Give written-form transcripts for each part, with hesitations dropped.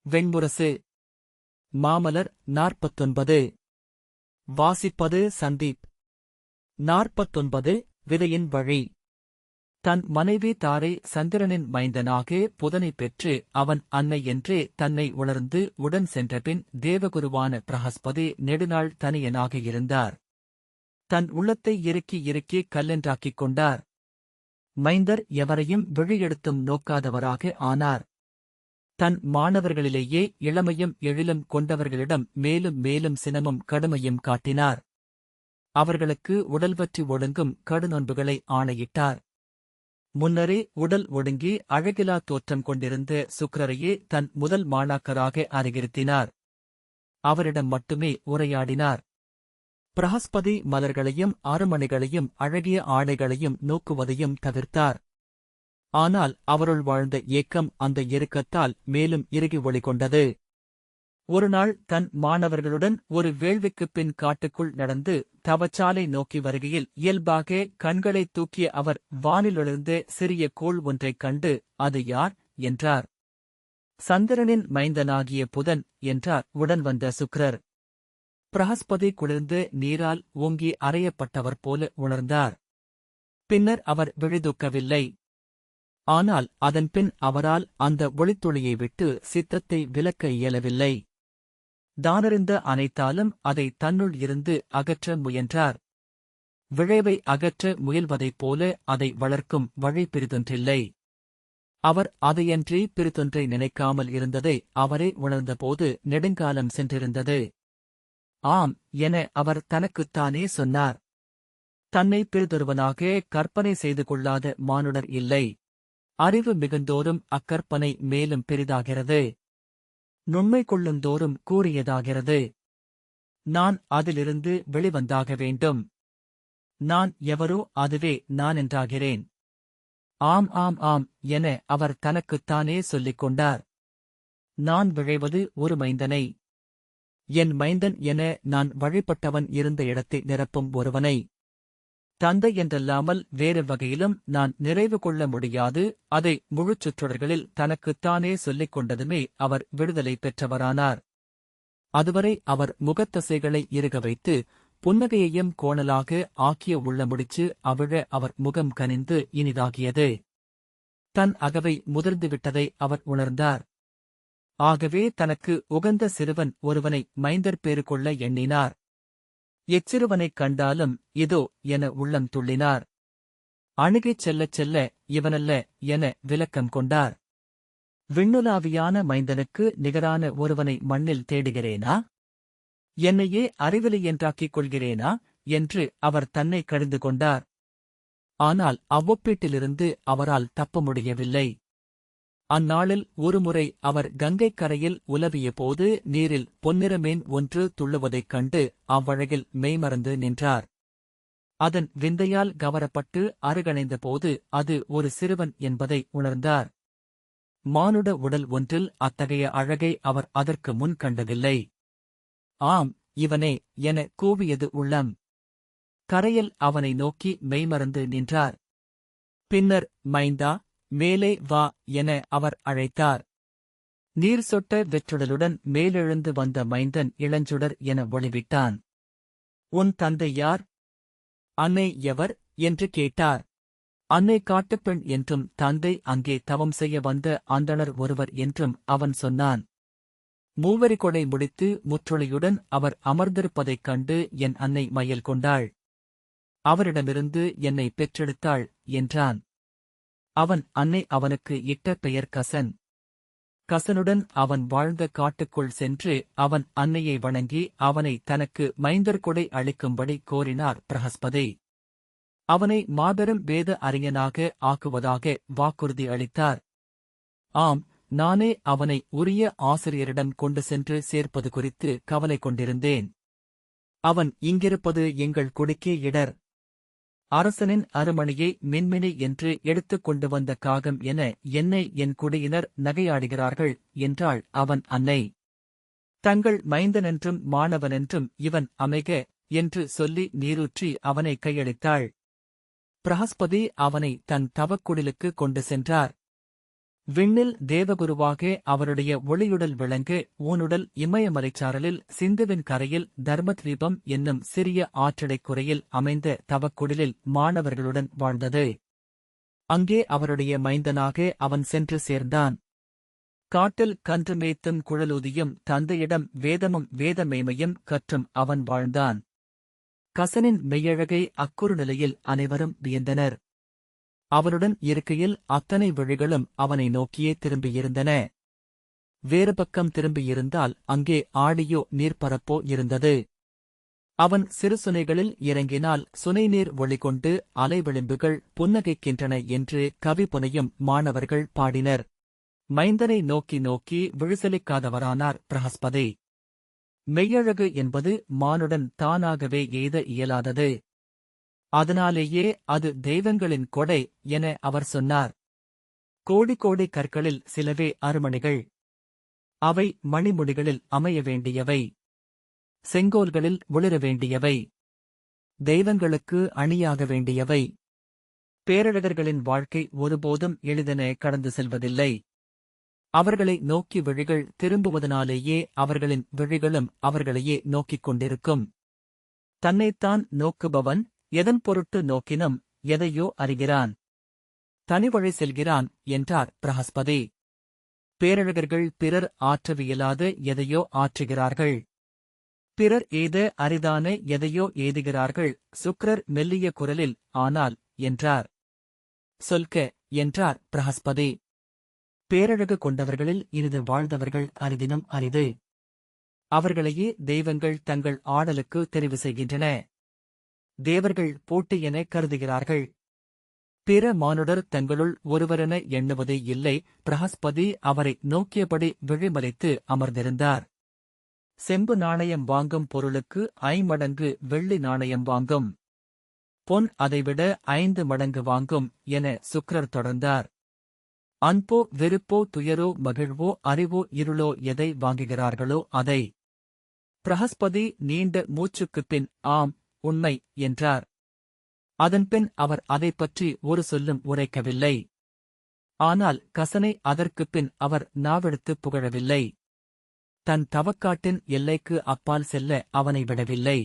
வெண்முரசு. மாமலர் 49. வாசிப்பது சந்தீப். 49. விதையின் வழி. தன் மனைவி தாரை சந்திரனின் மைந்தனாக புதனை பெற்று அவன் அன்னை என்றே தன்னை உணர்ந்து உடன் சென்றபின் தேவகுருவான பிரஹஸ்பதி நெடுநாள் தனியனாக இருந்தார். தன் உள்ளத்தை இறுக்கி இறுக்கி கல்லென்றாக்கிக் கொண்டார். மைந்தர் எவரையும் விழியெடுத்தும் நோக்காதவராக ஆனார். தன் மாணவர்களிலேயே இளமையும் எழிலும் கொண்டவர்களிடம் மேலும் மேலும் சினமும் கடுமையும் காட்டினார். அவர்களுக்கு உடல்வற்றி ஒடுங்கும் கடுநோன்புகளை ஆணையிட்டார். முன்னரே உடல் ஒடுங்கி அழகிலா தோற்றம் கொண்டிருந்த சுக்கிரரையே தன் முதல் மாணாக்கராக அறிவுறுத்தினார். அவரிடம் மட்டுமே உரையாடினார். பிரஹஸ்பதி மலர்களையும் அருமணிகளையும் அழகிய ஆடைகளையும் நோக்குவதையும் தவிர்த்தார். ஆனால் அவருள் வாழ்ந்த ஏக்கம் அந்த இறுக்கத்தால் மேலும் இறுகி ஒளிகொண்டது. ஒருநாள் தன் மாணவர்களுடன் ஒரு வேள்விக்குப் பின் காட்டுக்குள் நடந்து தவச்சாலை நோக்கி வருகையில் இயல்பாக கண்களைத் தூக்கிய அவர் வானிலெழுந்த சிறிய கோள் ஒன்றைக் கண்டு, அது யார் என்றார். சந்திரனின் மைந்தனாகிய புதன் என்றார் உடன் வந்த சுக்கிரர். பிரஹஸ்பதி குளிர்ந்து நீரால் ஓங்கி அறையப்பட்டவர் போல உணர்ந்தார். பின்னர் அவர் விழிதூக்கவில்லை. ஆனால் அதன்பின் அவரால் அந்த ஒளித்துளியை விட்டு சித்தத்தை விலக்க இயலவில்லை. தானறிந்த அனைத்தாலும் அதை தன்னுள் இருந்து அகற்ற முயன்றார். விழைவை அகற்ற முயல்வதைப் போல அதை வளர்க்கும் வழி பிறிதொன்றில்லை. அவர் அதையன்றி பிறிதொன்றை நினைக்காமல் இருந்ததை அவரே உணர்ந்தபோது நெடுங்காலம் சென்றிருந்தது. ஆம் என அவர் தனக்குத்தானே சொன்னார். தன்னை பிறிதொருவனாக கற்பனை செய்து கொள்ளாத மானுடர் இல்லை. அறிவு மிகுந்தோறும் அக்கற்பனை மேலும் பெரிதாகிறது. நுண்மை கொள்ளுந்தோறும் கூறியதாகிறது. நான் அதிலிருந்து வெளிவந்தாக வேண்டும். நான் எவரோ அதுவே நான் என்றாகிறேன். ஆம் ஆம் ஆம் என அவர் தனக்குத்தானே சொல்லிக் கொண்டார். நான் விழைவது ஒரு மைந்தனை. என் மைந்தன் என நான் வழிபட்டவன் இருந்த இடத்தை நிரப்பும் ஒருவனை. தந்தை என்றல்லாமல் வேறு வகையிலும் நான் நிறைவு கொள்ள முடியாது. அதை முழுச் சுற்றொடர்களில் தனக்குத்தானே சொல்லிக் கொண்டதுமே அவர் விடுதலை பெற்றவரானார். அதுவரை அவர் முகத்தசைகளை இறுக வைத்து புன்னகையையும் கோணலாக ஆக்கிய உள்ள முடிச்சு அவிழ அவர் முகம் கனிந்து இனிதாகியது. தன் அகவை முதிர்ந்துவிட்டதை அவர் உணர்ந்தார். ஆகவே தனக்கு உகந்த சிறுவன் ஒருவனை மைந்தர் பேறு கொள்ள எண்ணினார். எச்சிறுவனைக் கண்டாலும் இதோ என உள்ளம் துள்ளினார். அணுகிச் செல்லச் செல்ல இவனல்ல என விலக்கம் கொண்டார். விண்ணுலாவியான மைந்தனுக்கு நிகரான ஒருவனை மண்ணில் தேடுகிறேனா? என்னையே அறிவிலி என்றாக்கிக் கொள்கிறேனா என்று அவர் தன்னை கடிந்து கொண்டார். ஆனால் அவ்வொப்பீட்டிலிருந்து அவரால் தப்ப முடியவில்லை. அந்நாளில் ஒருமுறை அவர் கங்கைக் கரையில் உலவிய போது நீரில் பொன்னிறமீன் ஒன்று துள்ளுவதைக் கண்டு அவ்வழகில் மெய்மறந்து நின்றார். அதன் விந்தையால் கவரப்பட்டு அருகணைந்தபோது அது ஒரு சிறுவன் என்பதை உணர்ந்தார். மானுட உடல் ஒன்றில் அத்தகைய அழகை அவர் அதற்கு முன் கண்டதில்லை. ஆம் இவனே என கூவியது உள்ளம். கரையில் அவனை நோக்கி மெய்மறந்து நின்றார். பின்னர் மைந்தா மேலே வா என அவர் அழைத்தார். நீர் சொட்ட வெற்றுடலுடன் மேலெழுந்து வந்த மைந்தன் இளஞ்சுடர் என ஒளிவிட்டான். உன் தந்தை யார்? அன்னை எவர் என்று கேட்டார். அன்னை காட்டுப்பெண் என்றும் தந்தை அங்கே தவம் செய்ய வந்த அந்தணர் ஒருவர் என்றும் அவன் சொன்னான். மூவரி கொடை முடித்து முற்றொளியுடன் அவர் அமர்ந்திருப்பதைக் கண்டு என் அன்னை மயல் கொண்டாள். அவரிடமிருந்து என்னை பெற்றெடுத்தாள் என்றான். அவன் அன்னை அவனுக்கு இட்ட பெயர் கசன். கசனுடன் அவன் வாழ்ந்த காட்டுக்குள் சென்று அவன் அன்னையை வணங்கி அவனை தனக்கு மைந்தர் கொடை அளிக்கும்படி கோரினார் பிரஹஸ்பதி. அவனை மாபெரும் வேத அறிஞனாக ஆக்குவதாக வாக்குறுதி அளித்தார். ஆம், நானே அவனை உரிய ஆசிரியரிடம் கொண்டு சென்று சேர்ப்பது குறித்து கவலை கொண்டிருந்தேன். அவன் இங்கிருப்பது எங்கள் குடிக்கே இடர். அரசனின் அருமணியை மின்மினி என்று எடுத்துக் கொண்டு வந்த காகம் என என்னை என் குடியினர் நகையாடுகிறார்கள் என்றாள் அவன் அன்னை. தங்கள் மைந்தனென்றும் மாணவனென்றும் இவன் அமைக என்று சொல்லி நீரூற்றி அவனை கையளித்தாள். பிரஹஸ்பதி அவனை தன் தவக்குடிலுக்கு கொண்டு சென்றார். விண்ணில் தேவகுருவாக அவருடைய ஒளியுடல் விளங்கு ஊனுடல் இமயமலைச்சாரலில் சிந்துவின் கரையில் தர்மத்வீபம் என்னும் சிறிய ஆற்றடைக் குறையில் அமைந்த தவக்குடிலில் மாணவர்களுடன் வாழ்ந்தது. அங்கே அவருடைய மைந்தனாக அவன் சென்று சேர்ந்தான். காட்டில் கன்று மேய்த்தும் குழலூதியும் தந்தையிடம் வேதமும் வேதமேமையும் கற்றும் அவன் வாழ்ந்தான். கசனின் மெய்யழகை அக்குறு நிலையில் அனைவரும் வியந்தனர். அவனுடன் இருக்கையில் அத்தனை விழிகளும் அவனை நோக்கியே திரும்பியிருந்தன. வேறு பக்கம் திரும்பியிருந்தால் அங்கே ஆடியோ நீர்ப்பரப்போ இருந்தது. அவன் சிறு சுனைகளில் இறங்கினால் சுனைநீர் ஒளிகொண்டு அலைவிளிம்புகள் புன்னகைக்கின்றன என்று கவி புனையும் மாணவர்கள் பாடினர். மைந்தனை நோக்கி நோக்கி விழிசலிக்காதவரானார் பிரஹஸ்பதி. மெய்யழகு என்பது மானுடன் தானாகவே எய்த இயலாதது. அதனாலேயே அது தெய்வங்களின் கொடை என அவர் சொன்னார். கோடி கோடி கற்களில் சிலவே அருமணிகள். அவை மணிமுடிகளில் அமைய வேண்டியவை. செங்கோல்களில் ஒளிர வேண்டியவை. தெய்வங்களுக்கு அணியாக வேண்டியவை. பேரழகர்களின் வாழ்க்கை ஒருபோதும் எளிதென கடந்து செல்வதில்லை. அவர்களை நோக்கி விழிகள் திரும்புவதனாலேயே அவர்களின் விழிகளும் அவர்களையே நோக்கிக் கொண்டிருக்கும். தன்னைத்தான் நோக்குபவன் எதன் பொருட்டு நோக்கினும் எதையோ அறிகிறான். தனிவழி செல்கிறான் என்றார் பிரஹஸ்பதி. பேரழகர்கள் பிறர் ஆற்றவியலாத எதையோ ஆற்றுகிறார்கள். பிறர் ஏத அரிதான எதையோ ஏதுகிறார்கள். சுக்கிரர் மெல்லிய குரலில் ஆனால் என்றார். சொல்க என்றார் பிரஹஸ்பதி. பேரழகு கொண்டவர்களில் இனிது வாழ்ந்தவர்கள் அரிதினும் அரிது. அவர்களையே தெய்வங்கள் தங்கள் ஆடலுக்கு தெரிவு செய்கின்றன. தேவர்கள் போட்டி என கருதுகிறார்கள். பிற மானுடர் தங்களுள் ஒருவரென எண்ணுவதே இல்லை. பிரஹஸ்பதி அவரை நோக்கியபடி விழிமலைத்து அமர்ந்திருந்தார். செம்பு நாணயம் வாங்கும் பொருளுக்கு 5 மடங்கு வெள்ளி நாணயம் வாங்கும். பொன் அதைவிட 5 மடங்கு வாங்கும் என சுக்கிரர் தொடர்ந்தார். அன்போ வெறுப்போ துயரோ மகிழ்வோ அறிவோ இருளோ எதை வாங்குகிறார்களோ அதை. பிரஹஸ்பதி நீண்ட மூச்சுக்குப் பின் ஆம் உண்மை என்றார். அதன்பின் அவர் அதைப்பற்றி ஒரு சொல்லும் உரைக்கவில்லை. ஆனால் கசனை அதற்குப் பின் அவர் நாவெடுத்துப் புகழவில்லை. தன் தவக்காட்டின் எல்லைக்கு அப்பால் செல்ல அவனை விடவில்லை.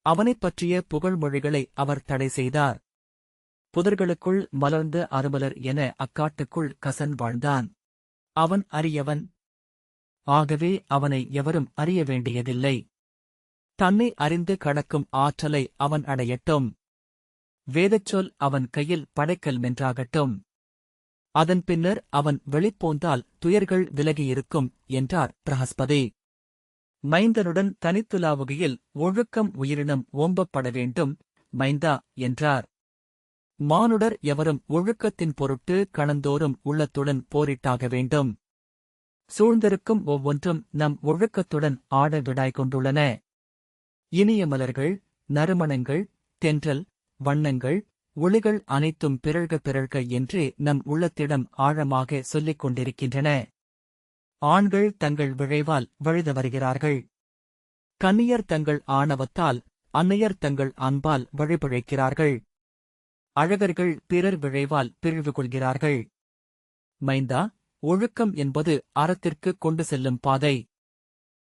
அவனைப் பற்றிய புகழ்மொழிகளை அவர் தடை செய்தார். புதர்களுக்குள் மலர்ந்த அருமலர் என அக்காட்டுக்குள் கசன் வாழ்ந்தான். அவன் அரியவன். ஆகவே அவனை எவரும் அறிய வேண்டியதில்லை. தன்னை அறிந்து கடக்கும் ஆற்றலை அவன் அடையட்டும். வேதச்சொல் அவன் கையில் படைக்கல் மென்றாகட்டும். அதன் பின்னர் அவன் வெளிப்போந்தால் துயர்கள் விலகியிருக்கும் என்றார் பிரஹஸ்பதி. மைந்தனுடன் தனித்துலாவுகையில் ஒழுக்கம் உயிரினம் ஓம்பப்பட வேண்டும் மைந்தா என்றார். மானுடர் எவரும் ஒழுக்கத்தின் பொருட்டு கணந்தோறும் உள்ளத்துடன் போரிட்டாக வேண்டும். சூழ்ந்திருக்கும் ஒவ்வொன்றும் நம் ஒழுக்கத்துடன் ஆட விடாய் கொண்டுள்ளன. இனிய மலர்கள், நறுமணங்கள், தென்றல், வண்ணங்கள், ஒளிகள் அனைத்தும் பிறழ்க பிறழ்க என்றே நம் உள்ளத்திடம் ஆழமாக சொல்லிக் கொண்டிருக்கின்றன. ஆண்கள் தங்கள் விழைவால் வழுத வருகிறார்கள். கன்னியர் தங்கள் ஆணவத்தால், அன்னையர் தங்கள் அன்பால் வழிபிழைக்கிறார்கள். அழகர்கள் பிறர் விழைவால் பிரிவு கொள்கிறார்கள். மைந்தா, ஒழுக்கம் என்பது அறத்திற்கு கொண்டு செல்லும் பாதை.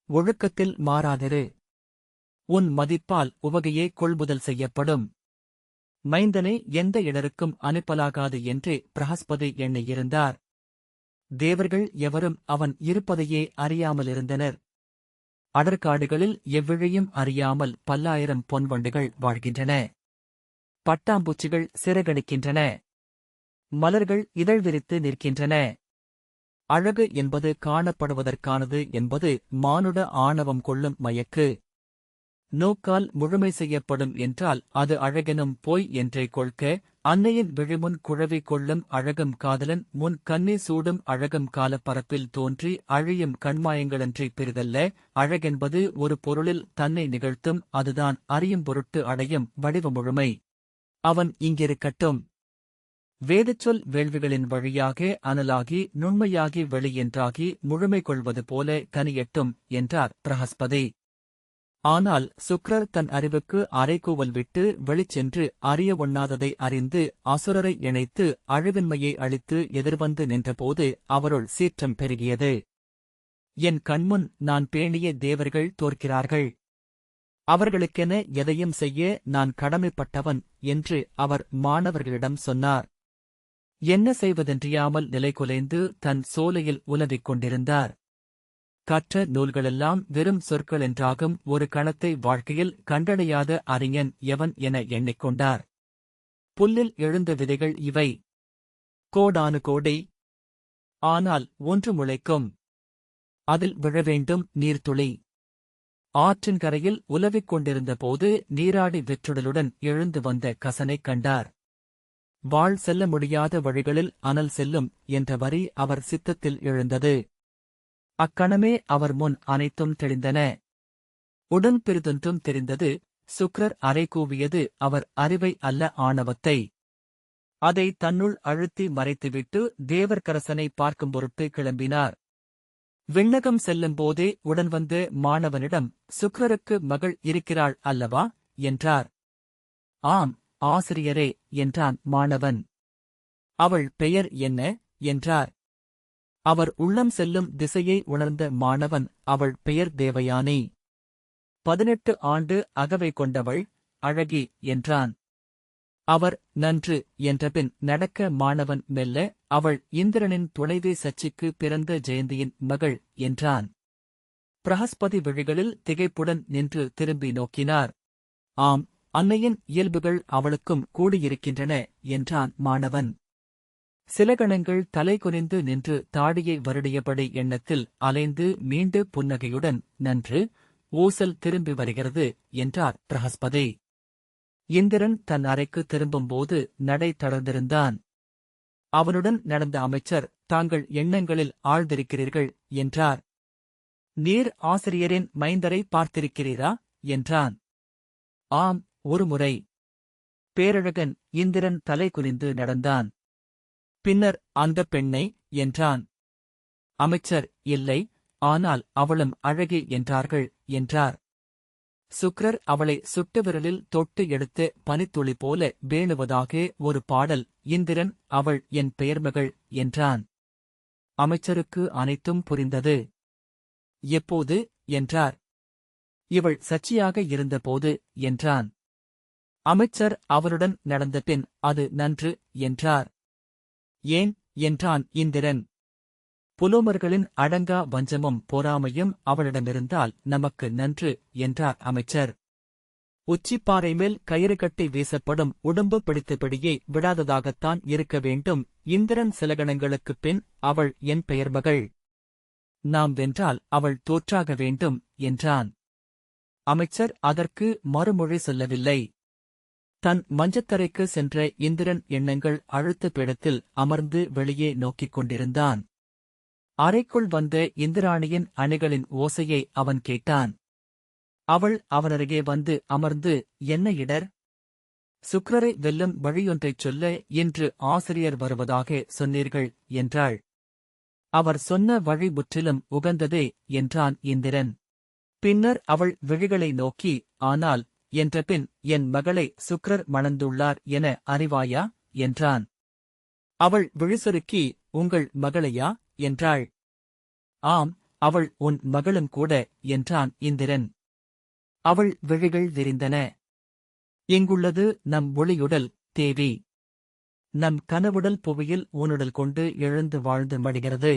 ஒழுக்கத்தில் மாறாதிரு. உன் மதிப்பால் உவகையே கொள்முதல் செய்யப்படும். மைந்தனை எந்த இடருக்கும் அனுப்பலாகாது என்று பிரஹஸ்பதி எண்ணியிருந்தார். தேவர்கள் எவரும் அவன் இருப்பதையே அறியாமலிருந்தனர். அடர்காடுகளில் எவ்விழையும் அறியாமல் பல்லாயிரம் பொன்வண்டுகள் வாழ்கின்றன. பட்டாம்பூச்சிகள் சிறகடிக்கின்றன. மலர்கள் இதழ் விரித்து நிற்கின்றன. அழகு என்பது காணப்படுவதற்கானது என்பது மானுட ஆணவம் கொள்ளும் மயக்கு. நோக்கால் முழுமை செய்யப்படும் என்றால் அது அழகெனும் போய் என்றே கொள்க. அன்னையின் விழிமுன் குழவி கொள்ளும் அழகும் காதலன் முன் கண்ணி சூடும் அழகும் காலப்பரப்பில் தோன்றி அழியும் கண்மாயங்களன்றி பிறிதல்ல. அழகென்பது ஒரு பொருளில் தன்னை நிகழ்த்தும் அதுதான் அறியும் பொருட்டு அடையும் வடிவ முழுமை. அவன் இங்கிருக்கட்டும். வேதச்சொல் வேள்விகளின் வழியாக அனலாகி நுண்மையாகி வெளியென்றாகி முழுமை கொள்வது போல கனியட்டும் என்றார் பிரஹஸ்பதி. ஆனால் சுக்கிரர் தன் அறிவுக்கு அறைகூவல் விட்டு வெளிச்சென்று அறிய ஒண்ணாததை அறிந்து அசுரரை இணைத்து அழிவின்மையை அளித்து எதிர்வந்து நின்றபோது அவருள் சீற்றம் பெருகியது. என் கண்முன் நான் பேணிய தேவர்கள் தோற்கிறார்கள். அவர்களுக்கென எதையும் செய்ய நான் கடமைப்பட்டவன் என்று அவர் மாணவர்களிடம் சொன்னார். என்ன செய்வதென்றியாமல் நிலைகுலைந்து தன் சோலையில் உலவிக் கொண்டிருந்தார். கற்ற நூல்களெல்லாம் வெறும் சொற்கள் என்றாகும் ஒரு கணத்தை வாழ்க்கையில் கண்டடையாத அறிஞன் எவன் என எண்ணிக்கொண்டார். புல்லில் எழுந்த விதைகள் இவை. கோடானு கோடி. ஆனால் ஒன்று முளைக்கும். அதில் விழவேண்டும் நீர்த்துளி. ஆற்றின் கரையில் உலவிக் கொண்டிருந்த போது நீராடி வெற்றுடலுடன் எழுந்து வந்த கசனைக் கண்டார். வாழ் செல்ல முடியாத வழிகளில் அனல் செல்லும் என்ற வரி அவர் சித்தத்தில் எழுந்தது. அக்கணமே அவர் முன் அனைத்தும் தெளிந்தன. உடன் பெரிதொன்றும் தெரிந்தது. சுக்கிரர் அறைகூவியது அவர் அறிவை அல்ல ஆணவத்தை. அதை தன்னுள் அழுத்தி மறைத்துவிட்டு தேவர்க்கரசனை பார்க்கும் பொருட்டு கிளம்பினார். விண்ணகம் செல்லும்போதே உடன் வந்த மாணவனிடம் சுக்கிரருக்கு மகள் இருக்கிறாள் அல்லவா என்றார். ஆம் ஆசிரியரே என்றான் மாணவன். அவள் பெயர் என்ன என்றார். அவர் உள்ளம் செல்லும் திசையை உணர்ந்த மாணவன் அவள் பெயர் தேவயானி. 18 ஆண்டு அகவை கொண்டவள், அழகி என்றான். அவர் நன்று என்றபின் நடக்க மாணவன் மெல்ல அவள் இந்திரனின் துணைவி சச்சிக்கு பிறந்த ஜெயந்தியின் மகள் என்றான். பிரஹஸ்பதி விழிகளில் திகைப்புடன் நின்று திரும்பி நோக்கினார். ஆம், அன்னையின் இயல்புகள் அவளுக்கும் கூடியிருக்கின்றன என்றான் மாணவன். சில கணங்கள் தலை குனிந்து நின்று தாடியை வருடியபடி எண்ணத்தில் அலைந்து மீண்டு புன்னகையுடன் நன்று, ஊசல் திரும்பி வருகிறது என்றார் பிரஹஸ்பதி. இந்திரன் தன் அறைக்கு திரும்பும்போது நடை தளர்ந்திருந்தான். அவனுடன் நடந்த அமைச்சர், தாங்கள் எண்ணங்களில் ஆழ்ந்திருக்கிறீர்கள் என்றார். நீர் ஆசிரியரின் மைந்தரை பார்த்திருக்கிறீரா என்றான். ஆம், ஒருமுறை. பேரழகன் இந்திரன் தலை குனிந்து நடந்தான். பின்னர் அந்தப் பெண்ணை என்றான். அமைச்சர், இல்லை, ஆனால் அவளும் அழகி என்றார்கள் என்றார். சுக்கிரர் அவளை சுட்டு விரலில் தொட்டு எடுத்து பனித்துளி போல வேணுவதாக ஒரு பாடல். இந்திரன், அவள் என் பெயர்மகள் என்றான். அமைச்சருக்கு அனைத்தும் புரிந்தது. எப்போது என்றார். இவள் சச்சியாக இருந்தபோது என்றான். அமைச்சர் அவருடன் நடந்தபின் அது நன்று என்றார். ஏன் என்றான் இந்திரன். புலோமர்களின் அடங்கா வஞ்சமும் பொறாமையும் அவளிடமிருந்தால் நமக்கு நன்று என்றார் அமைச்சர். உச்சிப்பாறை மேல் கயிறு கட்டி வீசப்படும் உடம்பு பிடித்தபடியே விடாததாகத்தான் இருக்க வேண்டும். இந்திரன் சில கணங்களுக்குப் பின் அவள் என் பெயர்மகள். நாம் வென்றால் அவள் தோற்றாக வேண்டும் என்றான். அமைச்சர் அதற்கு மறுமொழி சொல்லவில்லை. தன் மஞ்சத்தரைக்கு சென்ற இந்திரன் எண்ணங்கள் அழுத்த பீடத்தில் அமர்ந்து வெளியே நோக்கிக் கொண்டிருந்தான். அறைக்குள் வந்த இந்திராணியின் அணிகளின் ஓசையை அவன் கேட்டான். அவள் அவனருகே வந்து அமர்ந்து, என்ன இடர்? சுக்கிரரை வெல்லும் வழியொன்றைச் சொல்ல இன்று ஆசிரியர் வருவதாக சொன்னீர்கள் என்றாள். அவர் சொன்ன வழி முற்றிலும் உகந்ததே என்றான் இந்திரன். பின்னர் அவள் விழிகளை நோக்கி, ஆனால் என்றபின் என் மகளை சுக்கிரர் மணந்துள்ளார் என அறிவாயா என்றான். அவள் விழிசுருக்கி, உங்கள் மகளையா என்றாள். ஆம், அவள் உன் மகளும் கூட என்றான் இந்திரன். அவள் விழிகள் விரிந்தன. இங்குள்ளது நம் ஒளியுடல் தேவி. நம் கனவுடல் புவியில் ஊனுடல் கொண்டு எழுந்து வாழ்ந்து மடிகிறது.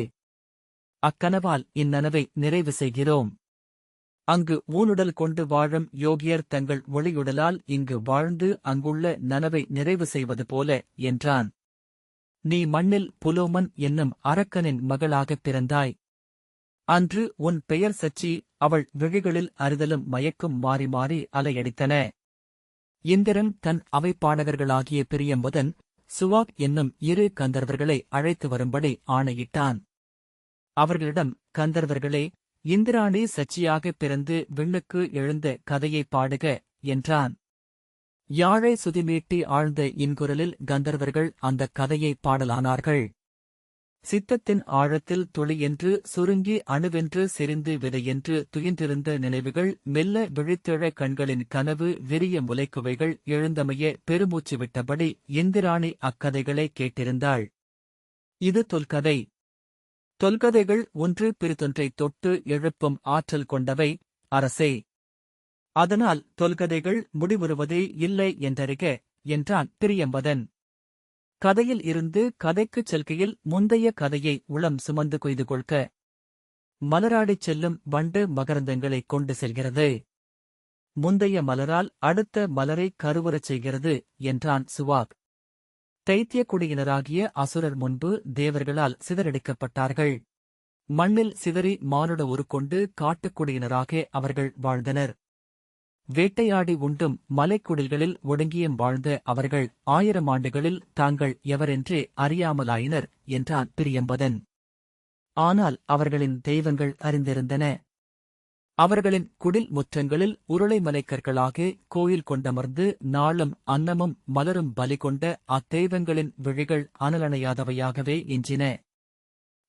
அக்கனவால் இந்நனவை நிறைவு செய்கிறோம். அங்கு ஊனுடல் கொண்டு வாழும் யோகியர் தங்கள் ஒளியுடலால் இங்கு வாழ்ந்து அங்குள்ள நனவை நிறைவு செய்வது போல என்றான். நீ மண்ணில் புலோமன் என்னும் அரக்கனின் மகளாகப் பிறந்தாய். அன்று உன் பெயர் சச்சி. அவள் விழிகளில் அறிதலும் மயக்கும் மாறி மாறி அலையடித்தன. இந்திரன் தன் அவைப்பாடகர்களாகிய பிரியம்பதன், சுவாக் என்னும் 2 கந்தர்வர்களை அழைத்து வரும்படி ஆணையிட்டான். அவர்களிடம், கந்தர்வர்களே, இந்திராணி சச்சியாகப் பிறந்து விண்ணுக்கு எழுந்த கதையைப் பாடுக என்றான். யாழை சுதிமீட்டி ஆழ்ந்த இன்குரலில் கந்தர்வர்கள் அந்தக் கதையைப் பாடலானார்கள். சித்தத்தின் ஆழத்தில் துளியென்று சுருங்கி அணுவென்று செறிந்து விதையென்று துயின்றிருந்த நினைவுகள் மெல்ல விழித்தெழ கண்களின் கனவு விரிய முலைக்குவைகள் எழுந்தமைய பெருமூச்சு விட்டபடி இந்திராணி அக்கதைகளை கேட்டிருந்தாள். இது தொல்கதை. தொல்கதைகள் ஒன்று பிறிதொன்றை தொட்டு எழுப்பும் ஆற்றல் கொண்டவை, அரசே. அதனால் தொல்கதைகள் முடிவுறுவதே இல்லை என்றறிக என்றான் பிரியம்பதன். கதையில் இருந்து கதைக்குச் செல்கையில் முந்தைய கதையை உளம் சுமந்து கொய்து கொள்க. மலராடிச் செல்லும் வண்டு மகரந்தங்களைக் கொண்டு செல்கிறது. முந்தைய மலரால் அடுத்த மலரை கருவுறச் செய்கிறது என்றான் சுவாக். தைத்திய குடியினராகிய அசுரர் முன்பு தேவர்களால் சிதறடிக்கப்பட்டார்கள். மண்ணில் சிதறி மானுட உருக்கொண்டு காட்டுக்குடியினராக அவர்கள் வாழ்ந்தனர். வேட்டையாடி உண்டும் மலைக்குடில்களில் ஒடுங்கியும் வாழ்ந்த அவர்கள் 1000 ஆண்டுகளில் தாங்கள் எவரென்றே அறியாமலாயினர் என்றான் பிரியம்பதன். ஆனால் அவர்களின் தெய்வங்கள் அறிந்திருந்தன. அவர்களின் குடில் முற்றங்களில் உருளை மலைக்கற்களாக கோயில் கொண்டமர்ந்து நாளும் அன்னமும் மலரும் பலி கொண்ட அத்தெய்வங்களின் விழிகள் அனலணையாதவையாகவே எஞ்சின.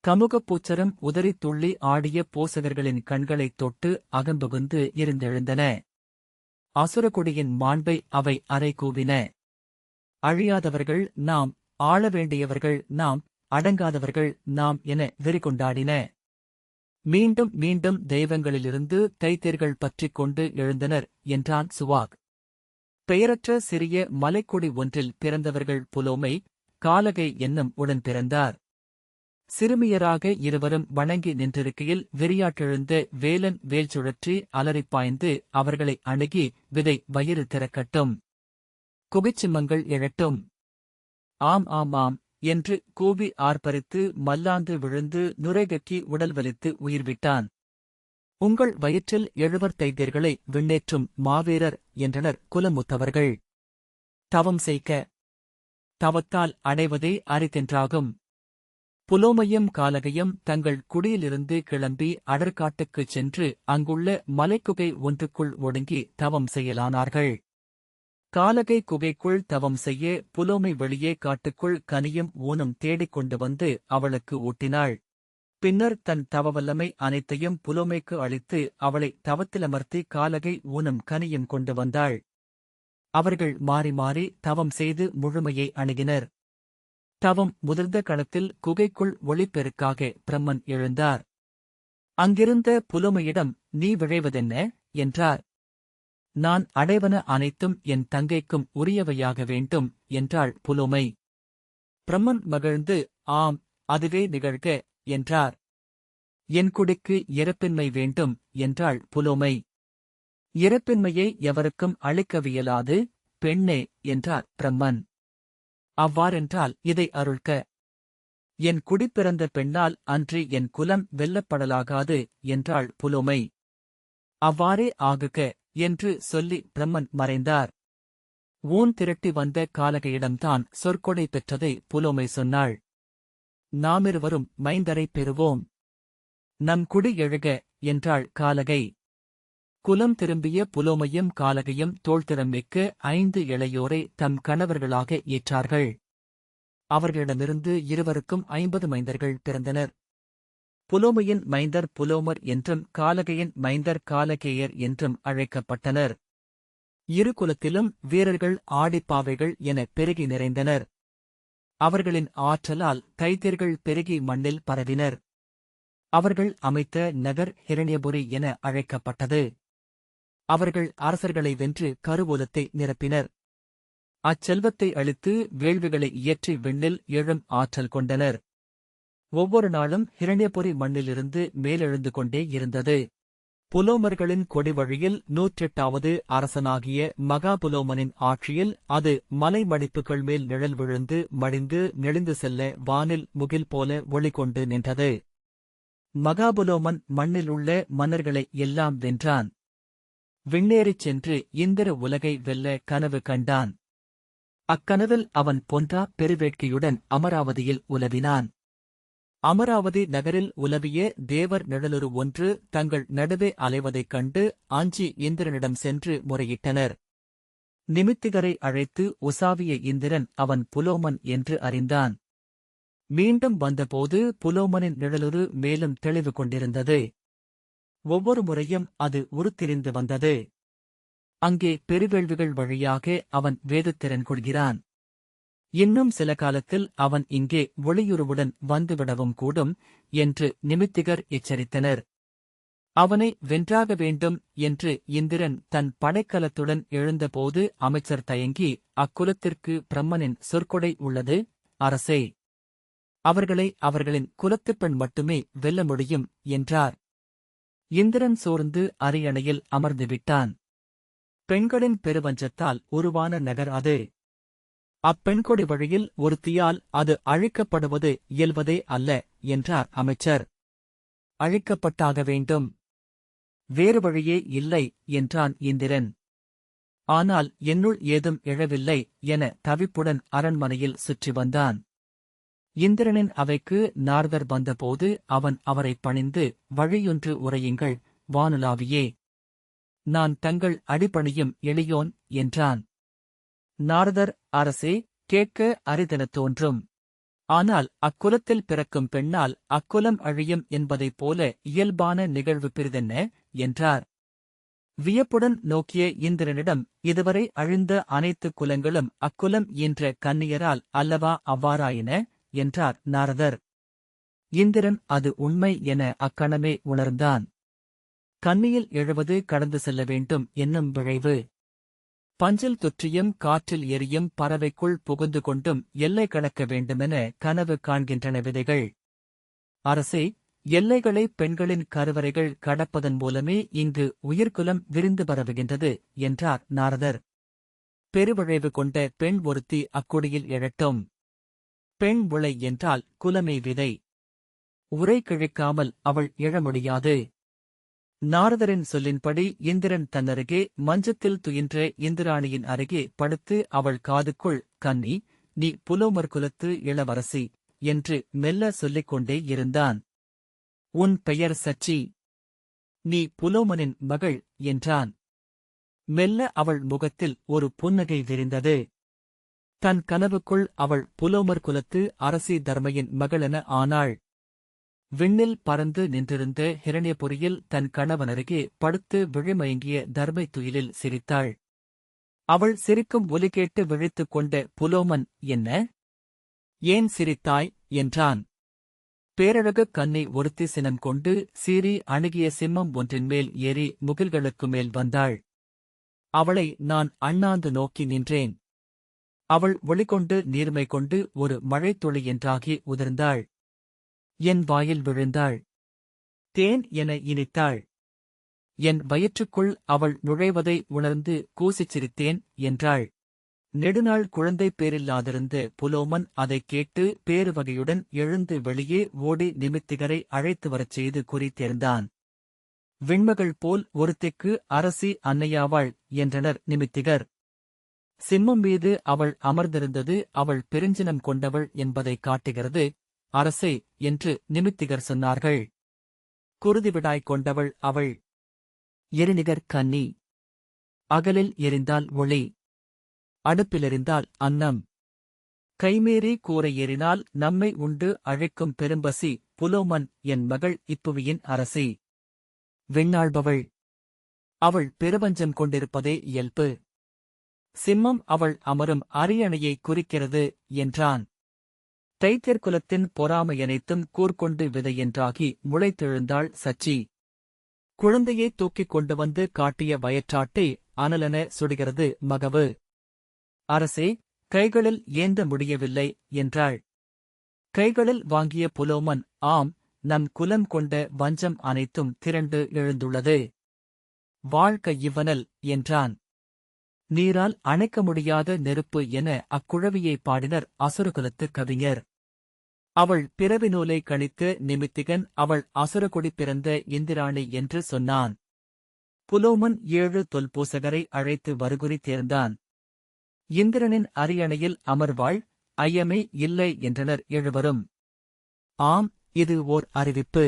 கமுகப் பூச்சரம் உதறித் துள்ளி ஆடிய போசகர்களின் கண்களைத் தொட்டு அகம்புகுந்து எரிந்தெழுந்தன. அசுரகுடியின் மாண்பை அவை அறை கூவின. அழியாதவர்கள் நாம், ஆள வேண்டியவர்கள் நாம், அடங்காதவர்கள் நாம் என வெறிகொண்டாடின. மீண்டும் மீண்டும் தெய்வங்களிலிருந்து தைத்தியர்கள் பற்றிக் கொண்டு எழுந்தனர் என்றான் சுவாக். பெயரற்ற சிறிய மலைக்குடி ஒன்றில் பிறந்தவர்கள் புலோமை, காலகை என்னும் உடன் பிறந்தார். சிறுமியராக இருவரும் வணங்கி நின்றிருக்கையில் வெறியாற்றெழுந்த வேலன் வேல் சுழற்றி அலறிப்பாய்ந்து அவர்களை அணுகி விதை வயிறு திறக்கட்டும், குகைச்சிம்மங்கள் எழட்டும், ஆம் ஆம் ஆம் என்று கூவி ஆர்ப்பரித்து மல்லாந்து விழுந்து நுரைகக்கி உடல் வலித்து உயிர்விட்டான். உங்கள் வயிற்றில் எழுவர் தைத்தியர்களை விண்ணேற்றும் மாவீரர் என்றனர் குலமுத்தவர்கள். தவம் செய்க. தவத்தால் அடைவதே அரிதென்றாகும். புலோமையும் காலகையும் தங்கள் குடியிலிருந்து கிளம்பி அடர்காட்டுக்குச் சென்று அங்குள்ள மலைக்குகை ஒன்றுக்குள் ஒடுங்கி தவம் செய்யலானார்கள். காலகை குகைக்குள் தவம் செய்ய புலோமை வெளியே காட்டுக்குள் கனியும் ஊனும் தேடிக் கொண்டு வந்து அவளுக்கு ஊட்டினாள். பின்னர் தன் தவவல்லமை அனைத்தையும் புலோமைக்கு அளித்து அவளை தவத்திலமர்த்தி காலகை ஊனும் கனியும் கொண்டு வந்தாள். அவர்கள் மாறி மாறி தவம் செய்து முழுமையை அணுகினர். தவம் முதிர்ந்த களத்தில் குகைக்குள் ஒளிப்பெருக்காக பிரம்மன் எழுந்தார். அங்கிருந்த புலோமையிடம் நீ விழைவதென்ன என்றார். நான் அடைவன அனைத்தும் என் தங்கைக்கும் உரியவையாக வேண்டும் என்றாள் புலோமை. பிரம்மன் மகிழ்ந்து ஆம், அதுவே நிகழ்க என்றார். என் குடிக்கு இறப்பின்மை வேண்டும் என்றாள் புலோமை. இறப்பின்மையை எவருக்கும் அளிக்கவியலாது பெண்ணே என்றார் பிரம்மன். அவ்வாறென்றால் இதை அருள்க. என் குடிப்பிறந்த பெண்ணால் அன்றி என் குலம் வெல்லப்படலாகாது என்றாள் புலோமை. அவ்வாறே ஆகுக என்று சொல்லி பிரம்மன் மறைந்தார். ஊன் திரட்டி வந்த காலகையிடம்தான் சொற்கொடை பெற்றதை புலோமை சொன்னாள். நாமிருவரும் மைந்தரைப் பெறுவோம். நம் குடி எழுக என்றாள் காலகை. குலம் திரும்பிய புலோமையும் காலகையும் தோள்திறம் மிக்க 5 இளையோரை தம் கணவர்களாக ஏற்றார்கள். அவர்களிடமிருந்து இருவருக்கும் 50 மைந்தர்கள் பிறந்தனர். புலோமையின் மைந்தர் புலோமர் என்றும் காலகையின் மைந்தர் காலகேயர் என்றும் அழைக்கப்பட்டனர். இரு குலத்திலும் வீரர்கள் ஆடிப்பாவைகள் என பெருகி நிறைந்தனர். அவர்களின் ஆற்றலால் தைத்தியர்கள் பெருகி மண்ணில் பரவினர். அவர்கள் அமைத்த நகர் ஹிரண்யபுரி என அழைக்கப்பட்டது. அவர்கள் அரசர்களை வென்று கருவூலத்தை நிரப்பினர். அச்செல்வத்தை அளித்து வேள்விகளை இயற்றி விண்ணில் எழும் ஆற்றல் கொண்டனர். ஒவ்வொரு நாளும் ஹிரண்யபுரி மண்ணிலிருந்து மேலெழுந்து கொண்டே இருந்தது. புலோமர்களின் கொடிவழியில் 108வது அரசனாகிய மகாபுலோமனின் ஆட்சியில் அது மலை மடிப்புகள் மேல் நிழல் விழுந்து மடிந்து நெளிந்து செல்ல வானில் முகில் போல ஒளி கொண்டு நின்றது. மகாபுலோமன் மண்ணிலுள்ள மன்னர்களை எல்லாம் வென்றான். விண்ணேறிச் சென்று இந்திர உலகை வெல்ல கனவு கண்டான். அக்கனவில் அவன் பொன்றா பெருவேட்கையுடன் அமராவதியில் உலவினான். அமராவதி நகரில் உலவிய தேவர் நிழலுரு ஒன்று தங்கள் நடுவே அலைவதைக் கண்டு அஞ்சி இந்திரனிடம் சென்று முறையிட்டனர். நிமித்திகரை அழைத்து உசாவிய இந்திரன் அவன் புலோமன் என்று அறிந்தான். மீண்டும் வந்தபோது புலோமனின் நிழலுரு மேலும் தெளிவு கொண்டிருந்தது. ஒவ்வொரு முறையும் அது உருத்திரிந்து வந்தது. அங்கே பெருவேள்விகள் வழியாக அவன் வேதத்திறன் கொள்கிறான். இன்னும் சில காலத்தில் அவன் இங்கே ஒளியுருவுடன் வந்துவிடவும் கூடும் என்று நிமித்திகர் எச்சரித்தனர். அவனை வென்றாக வேண்டும் என்று இந்திரன் தன் படைக்கலத்துடன் எழுந்தபோது அமைச்சர் தயங்கி, அக்குலத்திற்கு பிரம்மனின் சொற்கொடை உள்ளது, அரசே. அவர்களை அவர்களின் குலத்துப் பெண் மட்டுமே வெல்ல முடியும் என்றார். இந்திரன் சோர்ந்து அரியணையில் அமர்ந்துவிட்டான். பெண்களின் பெருவஞ்சத்தால் உருவான நகர் அது. அப்பெண்கொடி வழியில் ஒருத்தியால் அது அழிக்கப்படுவது இயல்வதே அல்ல என்றார் அமைச்சர். அழிக்கப்பட்டாக வேண்டும். வேறு வழியே இல்லை என்றான் இந்திரன். ஆனால் என்னுள் ஏதும் எழவில்லை என தவிப்புடன் அரண்மனையில் சுற்றி வந்தான். இந்திரனின் அவைக்கு நாரதர் வந்தபோது அவன் அவரைப் பணிந்து, வழியொன்று உரையுங்கள், வானுலாவியே. நான் தங்கள் அடிபணியும் எளியோன் என்றான். நாரதர், அரசே, கேட்க அரிதெனத் தோன்றும். ஆனால் அக்குலத்தில் பிறக்கும் பெண்ணால் அக்குலம் அழியும் என்பதைப் போல இயல்பான நிகழ்வு பிறிதென்ன என்றார். வியப்புடன் நோக்கிய இந்திரனிடம், இதுவரை அழிந்த அனைத்து குலங்களும் அக்குலம் ஈன்ற கன்னியரால் அல்லவா அவ்வாறாயின என்றார் நாரதர். இந்திரன் அது உண்மை என அக்கணமே உணர்ந்தான். கன்னியில் எழுவது கடந்து செல்ல வேண்டும் என்னும் விழைவு. பஞ்சில் தொற்றியும் காற்றில் எரியும் பறவைக்குள் புகுந்து கொண்டும் எல்லை கடக்க வேண்டுமென கனவு காண்கின்றன விதைகள். அரசே, எல்லைகளை பெண்களின் கருவறைகள் கடப்பதன் மூலமே இங்கு உயிர்குலம் விரிந்து பரவுகின்றது என்றார் நாரதர். பெருவிழைவு கொண்ட பெண் ஒருத்தி அக்குடியில் எழட்டும். பெண் விளை என்றால் குலமே விதை. உரை கிழிக்காமல் அவள் எழ முடியாது. நாரதரின் சொல்லின்படி இந்திரன் தன்னருகே மஞ்சத்தில் துயின்ற இந்திராணியின் அருகே படுத்து அவள் காதுக்குள், கன்னி, நீ புலோமர் குலத்து இளவரசி என்று மெல்ல சொல்லிக் கொண்டே இருந்தான். உன் பெயர் சச்சி. நீ புலோமனின் மகள் என்றான். மெல்ல அவள் முகத்தில் ஒரு புன்னகை விரிந்தது. தன் கனவுக்குள் அவள் புலோமர் குலத்து அரசி தர்மையின் மகளென ஆனாள். விண்ணில் பறந்து நின்றிருந்த ஹிரண்யபுரியில் தன் கணவனருகே படுத்து விழிமயங்கிய தர்மை துயிலில் சிரித்தாள். அவள் சிரிக்கும் ஒலி கேட்டு விழித்துக் கொண்ட புலோமன், என்ன? ஏன் சிரித்தாய் என்றான். பேரழகு கன்னி ஒருத்தி சினம் கொண்டு சீறி அணுகிய சிம்மம் ஒன்றின்மேல் ஏறி முகில்களுக்கு மேல் வந்தாள். அவளை நான் அண்ணாந்து நோக்கி நின்றேன். அவள் ஒளிகொண்டு நீர்மை கொண்டு ஒரு மழைத்துளி என்றாகி உதிர்ந்தாள். என் வாயில் விழுந்தாள். தேன் என இனித்தாள். என் வயிற்றுக்குள் அவள் நுழைவதை உணர்ந்து கூசிச் சிரித்தேன் என்றாள். நெடுநாள் குழந்தை பேரில்லாதிருந்த புலோமன் அதைக் கேட்டு பேருவகையுடன் எழுந்து வெளியே ஓடி நிமித்திகரை அழைத்து வரச் செய்து குறி தேர்ந்தான். விண்மகள் போல் ஒருத்திக்கு அரசி அன்னையாவாள் என்றனர் நிமித்திகர். சிம்மம் மீது அவள் அமர்ந்திருந்தது அவள் பெருஞ்சினம் கொண்டவள் என்பதைக் காட்டுகிறது, அரசே என்று நிமித்திகர் சொன்னார்கள். குருதிவிடாய் கொண்டவள் அவள். எரிநிகர் கன்னி. அகலில் எரிந்தால் ஒளி. அடுப்பிலெறிந்தால் அன்னம். கைமீறி கூரை ஏறினால் நம்மை உண்டு அழைக்கும் பெரும்பசி. புலோமன் என் மகள் இப்புவியின் அரசி. விண்ணாள்பவள். அவள் பெருவஞ்சம் கொண்டிருப்பதே இயல்பு. சிம்மம் அவள் அமரும் அரியணையை குறிக்கிறது என்றான். தைத்தியர்குலத்தின் பொறாமையனைத்தும் கூர்கொண்டு விதையென்றாகி முளைத்தெழுந்தாள் சச்சி. குழந்தையை தூக்கிக் கொண்டு வந்து காட்டிய வயற்றாட்டை அனலென சுடுகிறது மகவு. அரசே, கைகளில் ஏந்த முடியவில்லை என்றாள். கைகளில் வாங்கிய புலோமன், ஆம், நம் குலம் கொண்ட வஞ்சம் அனைத்தும் திரண்டு எழுந்துள்ளது. வாழ்க்கை இவ்வனல் என்றான். நீரால் அணைக்க முடியாத நெருப்பு என அக்குழவியை பாடினர் அசுரகுலத்து கவிஞர். அவள் பிறவி நூலை கணித்து நிமித்திகன் அவள் அசுரகுடி பிறந்த இந்திராணி என்று சொன்னான். புலோமன் 7 தொல்பூசகரை அழைத்து வருகுறி தேர்ந்தான். இந்திரனின் அரியணையில் அமர்வாள், ஐயமே இல்லை என்றனர் 7வரும். ஆம், இது ஓர் அறிவிப்பு.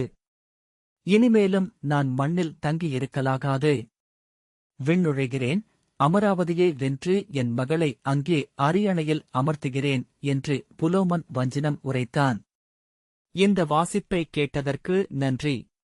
இனிமேலும் நான் மண்ணில் தங்கியிருக்கலாகாது. விண்ணுழைகிறேன், அமராவதியை வென்று என் மகளை அங்கே அரியணையில் அமர்த்துகிறேன் என்று புலோமன் வஞ்சினம் உரைத்தான். இந்த வாசிப்பை கேட்டதற்கு நன்றி.